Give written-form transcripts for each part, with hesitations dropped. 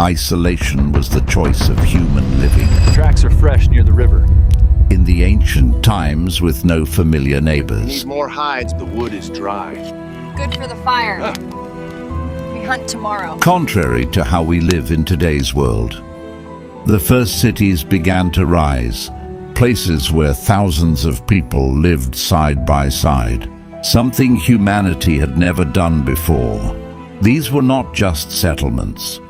Isolation was the choice of human living. Tracks are fresh near the river. In the ancient times with no familiar neighbors. Need more hides, the wood is dry. Good for the fire. We hunt tomorrow. Contrary to how we live in today's world, the first cities began to rise, places where thousands of people lived side by side, something humanity had never done before. These were not just settlements.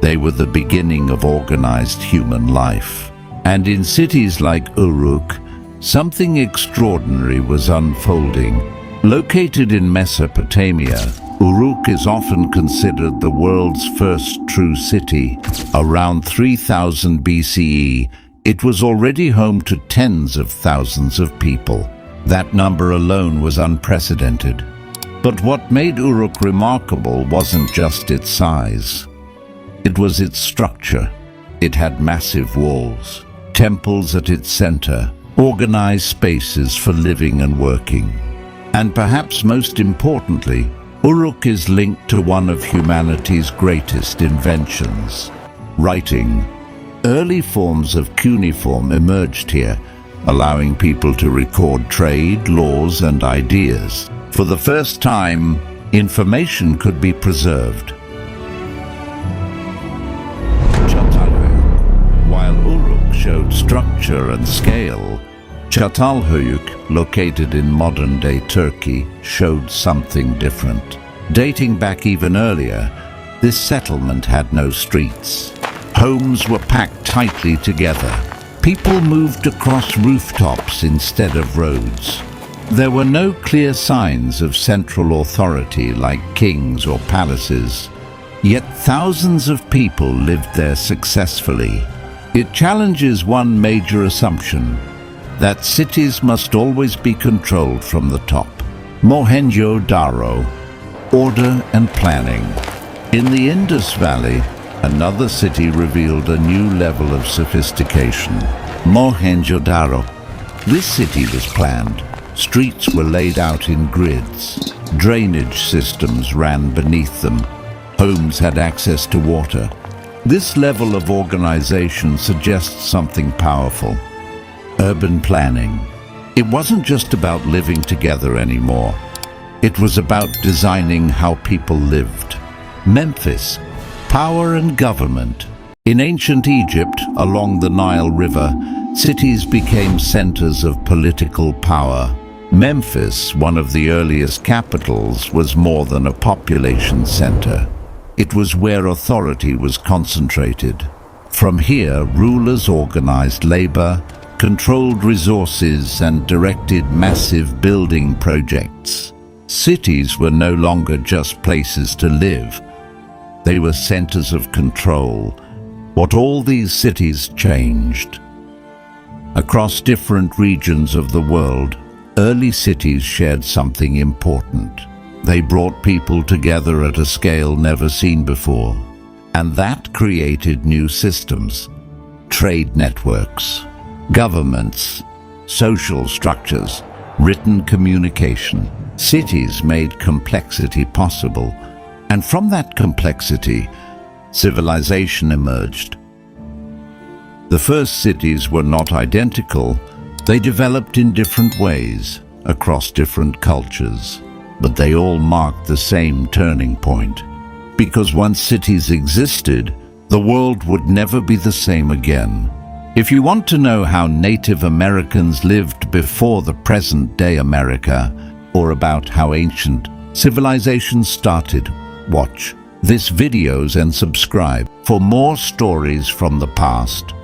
They were the beginning of organized human life. And in cities like Uruk, something extraordinary was unfolding. Located in Mesopotamia, Uruk is often considered the world's first true city. Around 3000 BCE, it was already home to tens of thousands of people. That number alone was unprecedented. But what made Uruk remarkable wasn't just its size. It was its structure. It had massive walls, temples at its center, organized spaces for living and working. And perhaps most importantly, Uruk is linked to one of humanity's greatest inventions, writing. Early forms of cuneiform emerged here, allowing people to record trade, laws, and ideas. For the first time, information could be preserved. Çatalhöyük. While Uruk showed structure and scale, Çatalhöyük, located in modern-day Turkey, showed something different. Dating back even earlier, this settlement had no streets. Homes were packed tightly together. People moved across rooftops instead of roads. There were no clear signs of central authority like kings or palaces, yet thousands of people lived there successfully. It challenges one major assumption, that cities must always be controlled from the top. Mohenjo-daro, order and planning. In the Indus Valley, another city revealed a new level of sophistication. Mohenjo-daro. This city was planned. Streets were laid out in grids. Drainage systems ran beneath them. Homes had access to water. This level of organization suggests something powerful. Urban planning. It wasn't just about living together anymore. It was about designing how people lived. Memphis. Power and government. In ancient Egypt, along the Nile River, cities became centers of political power. Memphis, one of the earliest capitals, was more than a population center. It was where authority was concentrated. From here, rulers organized labor, controlled resources, and directed massive building projects. Cities were no longer just places to live. They were centers of control. What all these cities changed. Across different regions of the world, early cities shared something important. They brought people together at a scale never seen before. And that created new systems, trade networks, governments, social structures, written communication. Cities made complexity possible. And from that complexity, civilization emerged. The first cities were not identical. They developed in different ways, across different cultures. But they all marked the same turning point. Because once cities existed, the world would never be the same again. If you want to know how Native Americans lived before the present-day America, or about how ancient civilizations started, watch this videos and subscribe for more stories from the past.